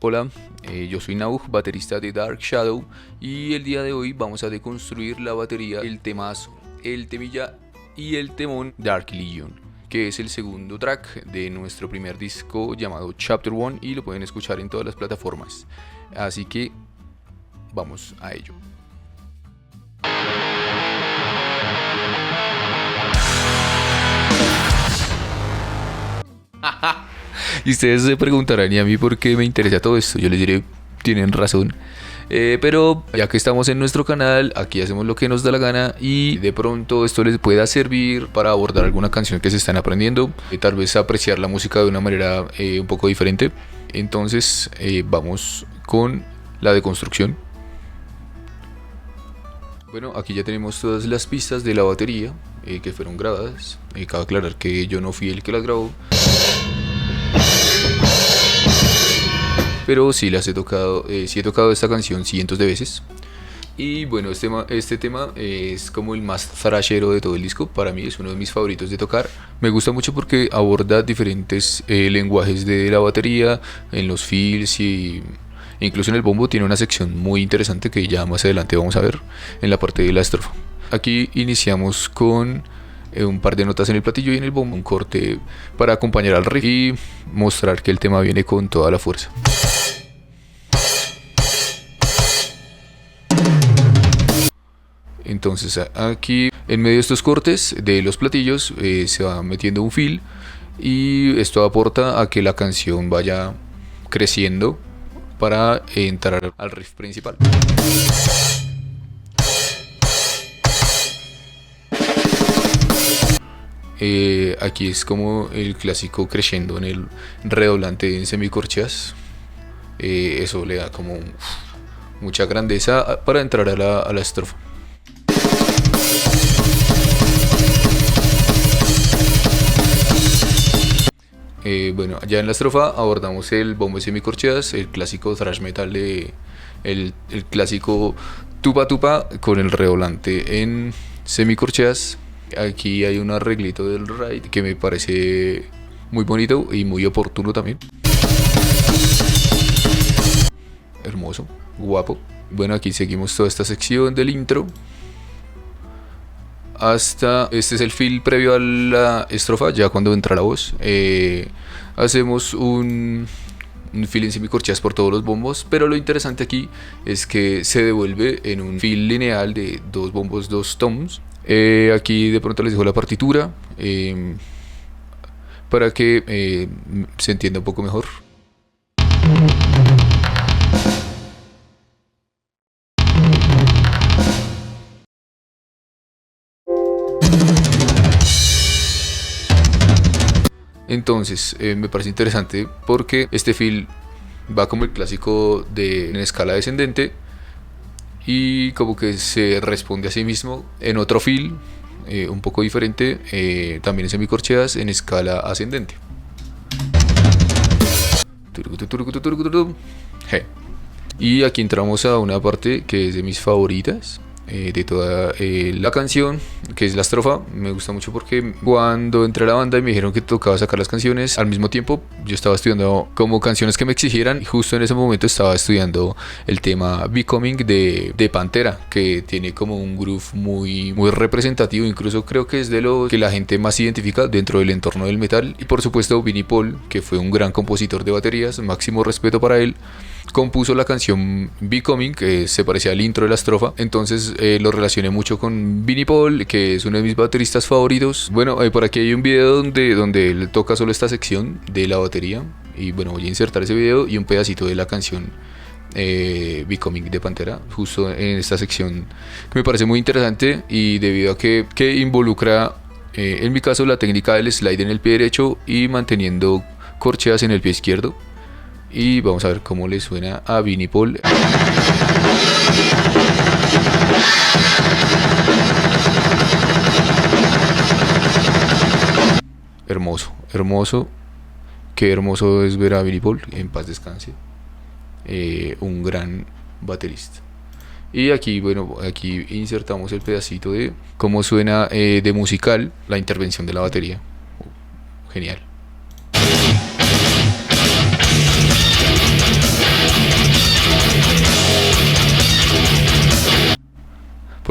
Hola, yo soy Nauj, baterista de Dark Shadow, y el día de hoy vamos a deconstruir la batería, el temazo, el temilla y el temón Dark Legion, que es el segundo track de nuestro primer disco llamado Chapter 1 y lo pueden escuchar en todas las plataformas. Así que vamos a ello. Y ustedes se preguntarán, ¿y a mí por qué me interesa todo esto? Yo les diré, tienen razón. Pero ya que estamos en nuestro canal, aquí hacemos lo que nos da la gana y de pronto esto les pueda servir para abordar alguna canción que se están aprendiendo, tal vez apreciar la música de una manera un poco diferente. Entonces vamos con la deconstrucción. Bueno, aquí ya tenemos todas las pistas de la batería que fueron grabadas. Cabe aclarar que yo no fui el que las grabó, pero sí las he tocado, sí he tocado esta canción cientos de veces. Y bueno, este tema es como el más thrashero de todo el disco. Para mí es uno de mis favoritos de tocar. Me gusta mucho porque aborda diferentes lenguajes de la batería, en los fills y incluso en el bombo tiene una sección muy interesante que ya más adelante vamos a ver en la parte de la estrofa. Aquí iniciamos con un par de notas en el platillo y en el bombo un corte para acompañar al riff y mostrar que el tema viene con toda la fuerza. Entonces aquí en medio de estos cortes de los platillos se va metiendo un fill y esto aporta a que la canción vaya creciendo para entrar al riff principal. Aquí es como el clásico crescendo en el redoblante en semicorcheas. Eso le da como mucha grandeza para entrar a la estrofa. Bueno, ya en la estrofa abordamos el bombo de semicorcheas, el clásico thrash metal el clásico tupa tupa con el redoblante en semicorcheas. Aquí hay un arreglito del ride que me parece muy bonito y muy oportuno también. Hermoso, guapo. Bueno, aquí seguimos toda esta sección del intro. Este es el fill previo a la estrofa, ya cuando entra la voz. Hacemos un fill en semicorcheas por todos los bombos, pero lo interesante aquí es que se devuelve en un fill lineal de dos bombos, dos toms. Aquí de pronto les dejo la partitura para que se entienda un poco mejor. Entonces me parece interesante porque este fill va como el clásico en escala descendente y como que se responde a sí mismo en otro fill un poco diferente, también en semicorcheas en escala ascendente. Y aquí entramos a una parte que es de mis favoritas de toda la canción, que es la estrofa. Me gusta mucho porque cuando entré a la banda y me dijeron que tocaba sacar las canciones, al mismo tiempo yo estaba estudiando como canciones que me exigieran y justo en ese momento estaba estudiando el tema Becoming de Pantera, que tiene como un groove muy representativo, incluso creo que es de lo que la gente más identifica dentro del entorno del metal. Y por supuesto Vinnie Paul, que fue un gran compositor de baterías, máximo respeto para él, compuso la canción Becoming, que se parecía al intro de la estrofa. Entonces lo relacioné mucho con Vinnie Paul, que es uno de mis bateristas favoritos. Bueno, por aquí hay un video donde él toca solo esta sección de la batería. Y bueno, voy a insertar ese video y un pedacito de la canción Becoming de Pantera, justo en esta sección, que me parece muy interesante y debido a que involucra, en mi caso, la técnica del slide en el pie derecho y manteniendo corcheas en el pie izquierdo. Y vamos a ver cómo le suena a Vinnie Paul. Hermoso, hermoso. Qué hermoso es ver a Vinnie Paul, en paz descanse. Un gran baterista. Y aquí, bueno, aquí insertamos el pedacito de cómo suena de musical la intervención de la batería. Genial.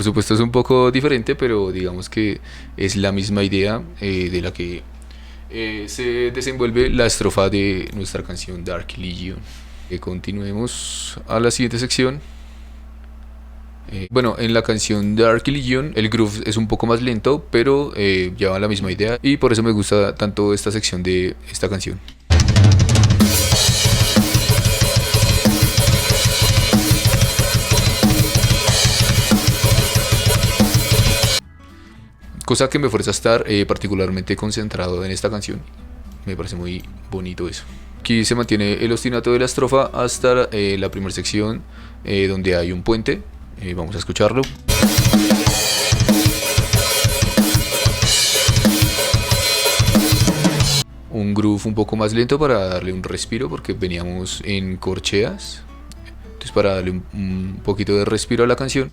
Por supuesto es un poco diferente, pero digamos que es la misma idea de la que se desenvuelve la estrofa de nuestra canción Dark Legion. Continuemos a la siguiente sección. Bueno, en la canción Dark Legion el groove es un poco más lento, pero lleva la misma idea y por eso me gusta tanto esta sección de esta canción. Cosa que me fuerza a estar particularmente concentrado en esta canción. Me parece muy bonito eso. Aquí se mantiene el ostinato de la estrofa hasta la primera sección donde hay un puente. Vamos a escucharlo. Un groove un poco más lento para darle un respiro porque veníamos en corcheas. Entonces para darle un poquito de respiro a la canción.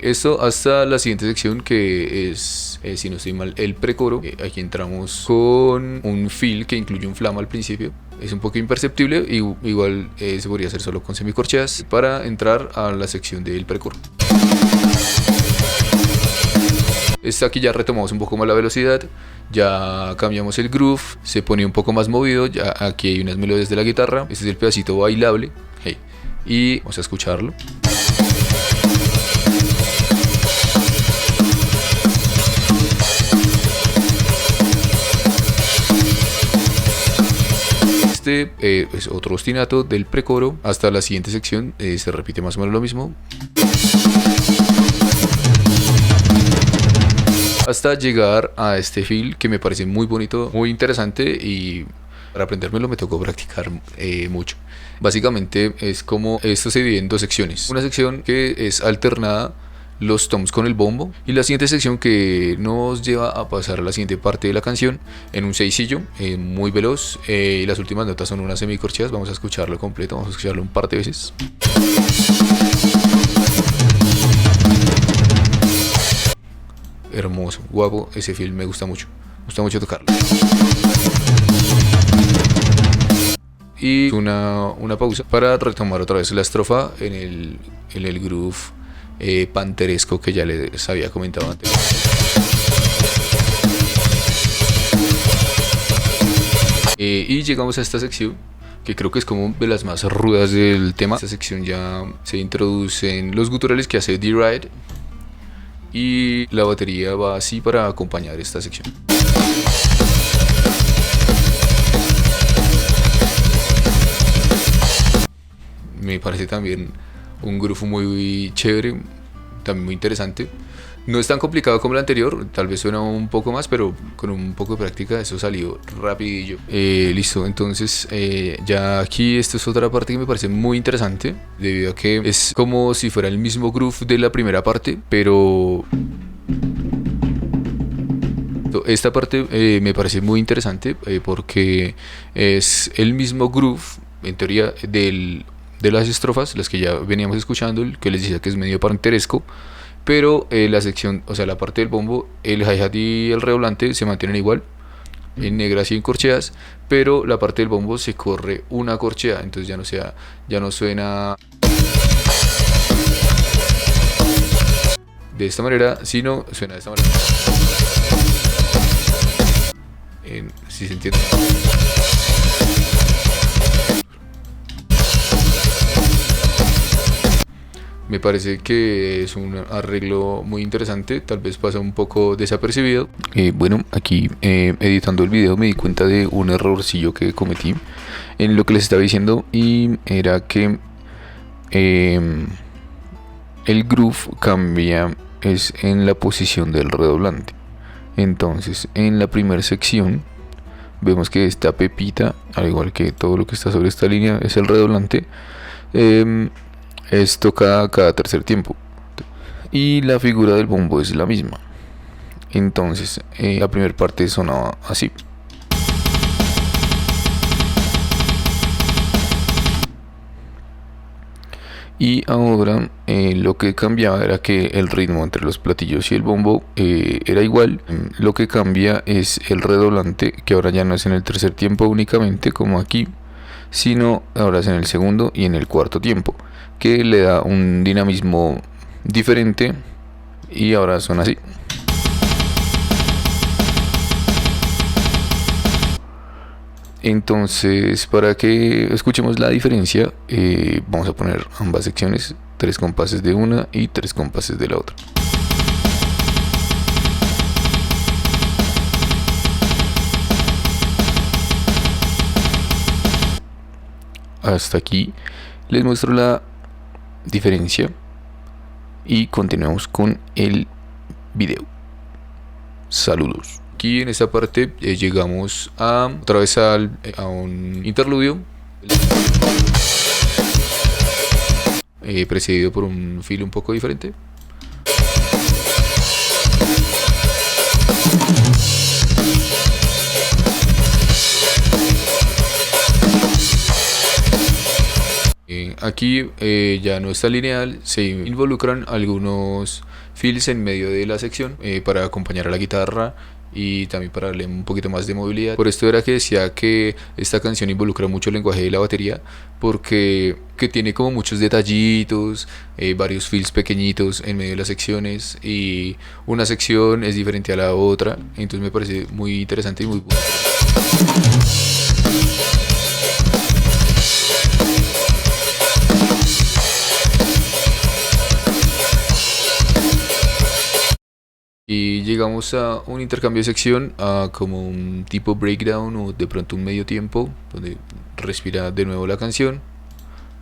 Esto hasta la siguiente sección que es, si no estoy mal, el precoro. Aquí entramos con un fill que incluye un flama al principio. Es un poco imperceptible, igual se podría hacer solo con semicorcheas para entrar a la sección del precoro. Aquí ya retomamos un poco más la velocidad, ya cambiamos el groove, se pone un poco más movido, ya aquí hay unas melodías de la guitarra, este es el pedacito bailable, y vamos a escucharlo. Es otro ostinato del precoro hasta la siguiente sección, se repite más o menos lo mismo hasta llegar a este fill que me parece muy bonito, muy interesante, y para aprendérmelo me tocó practicar mucho. Básicamente es como esto se divide en dos secciones, una sección que es alternada los toms con el bombo y la siguiente sección que nos lleva a pasar a la siguiente parte de la canción en un seisillo muy veloz, y las últimas notas son unas semicorcheas. Vamos a escucharlo completo, vamos a escucharlo un par de veces. Hermoso, guapo, ese film me gusta mucho tocarlo. Y una pausa para retomar otra vez la estrofa en el groove panteresco que ya les había comentado antes. Y llegamos a esta sección que creo que es como de las más rudas del tema. Esta sección ya se introducen los guturales que hace D-Ride y la batería va así para acompañar esta sección. Me parece también un groove muy chévere, también muy interesante. No es tan complicado como el anterior, tal vez suena un poco más, pero con un poco de práctica eso salió rapidillo. Listo, entonces ya aquí esta es otra parte que me parece muy interesante, debido a que es como si fuera el mismo groove de la primera parte, pero esta parte me parece muy interesante porque es el mismo groove, en teoría, de las estrofas, las que ya veníamos escuchando, el que les decía que es medio panteresco, pero la sección, o sea, la parte del bombo, el hi-hat y el redoblante se mantienen igual, en negras y en corcheas, pero la parte del bombo se corre una corchea, entonces ya no suena de esta manera, sino suena de esta manera. Si se entiende. Me parece que es un arreglo muy interesante, tal vez pasa un poco desapercibido. Bueno, aquí editando el video me di cuenta de un errorcillo que cometí en lo que les estaba diciendo, y era que el groove cambia es en la posición del redoblante. Entonces en la primera sección vemos que esta pepita, al igual que todo lo que está sobre esta línea, es el redoblante. Es tocada cada tercer tiempo y la figura del bombo es la misma. Entonces la primera parte sonaba así. Y ahora lo que cambiaba era que el ritmo entre los platillos y el bombo era igual. Lo que cambia es el redoblante, que ahora ya no es en el tercer tiempo únicamente como aquí, sino ahora es en el segundo y en el cuarto tiempo, que le da un dinamismo diferente y ahora son así. Entonces, para que escuchemos la diferencia, vamos a poner ambas secciones, 3 compases de una y 3 compases de la otra. Hasta aquí les muestro la diferencia y continuamos con el video. Saludos. Aquí en esta parte llegamos otra vez a un interludio precedido por un filo un poco diferente. Aquí ya no está lineal, se involucran algunos fills en medio de la sección para acompañar a la guitarra y también para darle un poquito más de movilidad. Por esto era que decía que esta canción involucra mucho el lenguaje de la batería, porque tiene como muchos detallitos, varios fills pequeñitos en medio de las secciones, y una sección es diferente a la otra, entonces me parece muy interesante y muy bueno. Y llegamos a un intercambio de sección, a como un tipo breakdown o de pronto un medio tiempo, donde respira de nuevo la canción,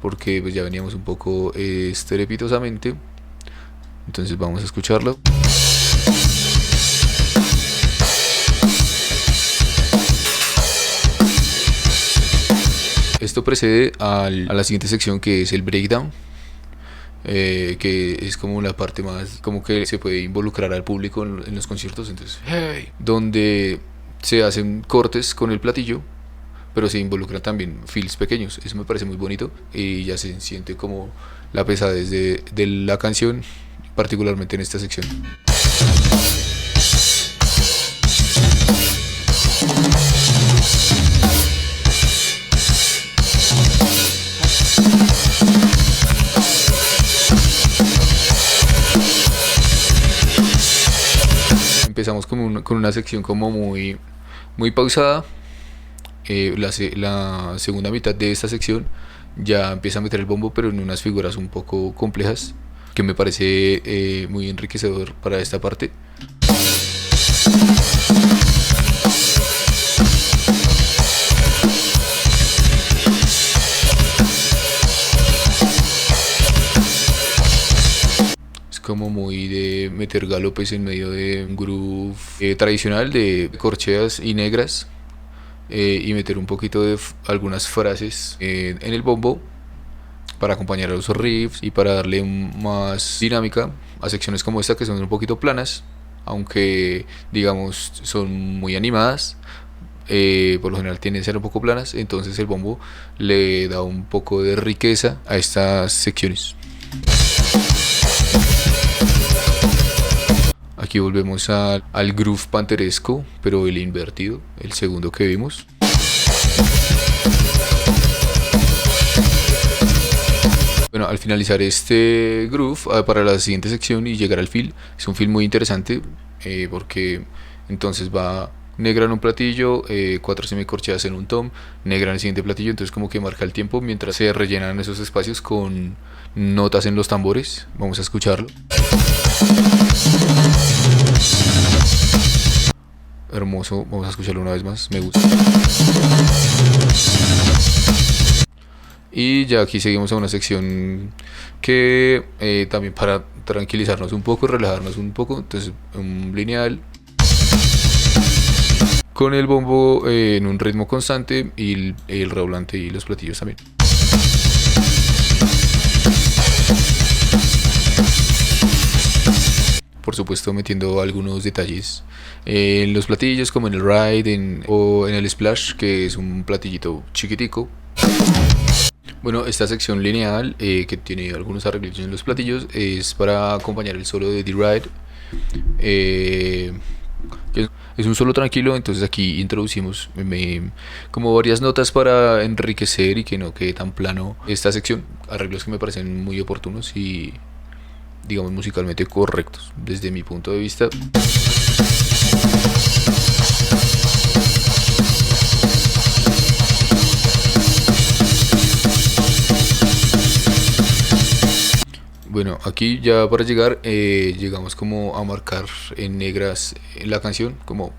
porque pues ya veníamos un poco estrepitosamente. Entonces vamos a escucharlo. Esto precede a la siguiente sección, que es el breakdown. Que es como la parte más como que se puede involucrar al público en los conciertos, entonces donde se hacen cortes con el platillo, pero se involucran también fills pequeños. Eso me parece muy bonito y ya se siente como la pesadez de la canción, particularmente en esta sección. Empezamos con una sección como muy pausada. La segunda mitad de esta sección ya empieza a meter el bombo, pero en unas figuras un poco complejas, que me parece muy enriquecedor para esta parte. Como muy de meter galopes en medio de un groove tradicional de corcheas y negras, y meter un poquito de algunas frases en el bombo para acompañar a los riffs y para darle más dinámica a secciones como esta, que son un poquito planas, aunque digamos son muy animadas. Por lo general tienden a ser un poco planas, entonces el bombo le da un poco de riqueza a estas secciones. Aquí volvemos al groove panteresco, pero el invertido, el segundo que vimos. Bueno, al finalizar este groove, para la siguiente sección y llegar al fill, es un fill muy interesante, porque entonces va negra en un platillo, 4 semicorcheas en un tom, negra en el siguiente platillo, entonces como que marca el tiempo mientras se rellenan esos espacios con notas en los tambores. Vamos a escucharlo. Hermoso, vamos a escucharlo una vez más, me gusta. Y ya aquí seguimos a una sección que también para tranquilizarnos un poco, relajarnos un poco, entonces un lineal con el bombo en un ritmo constante y el redoblante y los platillos también. Por supuesto metiendo algunos detalles en los platillos, como en el ride o en el splash, que es un platillito chiquitico. Bueno, esta sección lineal, que tiene algunos arreglos en los platillos, es para acompañar el solo de The Ride. es un solo tranquilo, entonces aquí introducimos como varias notas para enriquecer y que no quede tan plano esta sección, arreglos que me parecen muy oportunos y digamos musicalmente correctos desde mi punto de vista. Bueno, aquí ya para llegar llegamos como a marcar en negras la canción, como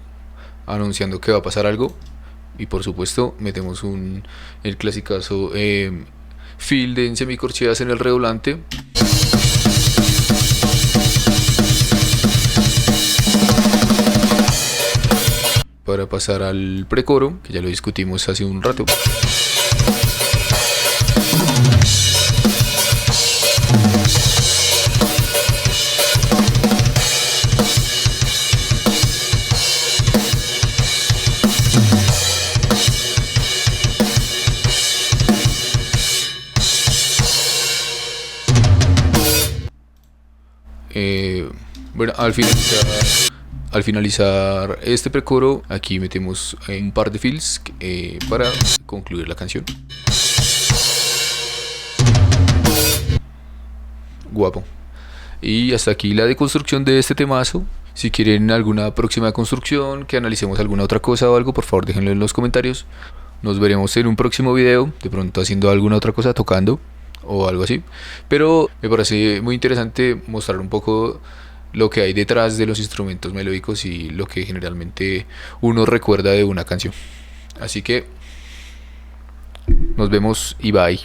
anunciando que va a pasar algo. Y por supuesto metemos el clasicazo fill de semicorcheas en el redoblante. Para pasar al precoro, que ya lo discutimos hace un rato. Bueno, al finalizar este precoro, aquí metemos un par de fills para concluir la canción. Guapo. Y hasta aquí la deconstrucción de este temazo. Si quieren alguna próxima construcción, que analicemos alguna otra cosa o algo, por favor déjenlo en los comentarios. Nos veremos en un próximo video, de pronto haciendo alguna otra cosa, tocando o algo así. Pero me parece muy interesante mostrar un poco lo que hay detrás de los instrumentos melódicos y lo que generalmente uno recuerda de una canción. Así que nos vemos y bye.